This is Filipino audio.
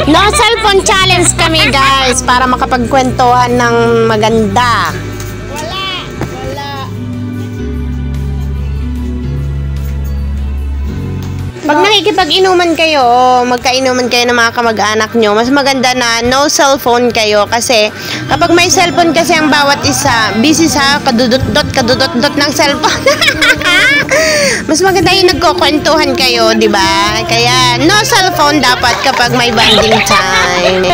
No cellphone challenge kami guys para makapagkwentuhan ng maganda. Wala. Pag nakikipag-inuman kayo, magkainuman kayo ng mga kamag-anak nyo, mas maganda na no cellphone kayo kasi kapag may cellphone kasi ang bawat isa, busy sa kadudot-dot ng cellphone. Mas maganda yung nagkukwentuhan kayo, di ba? Kaya no cellphone dapat kapag may bonding time.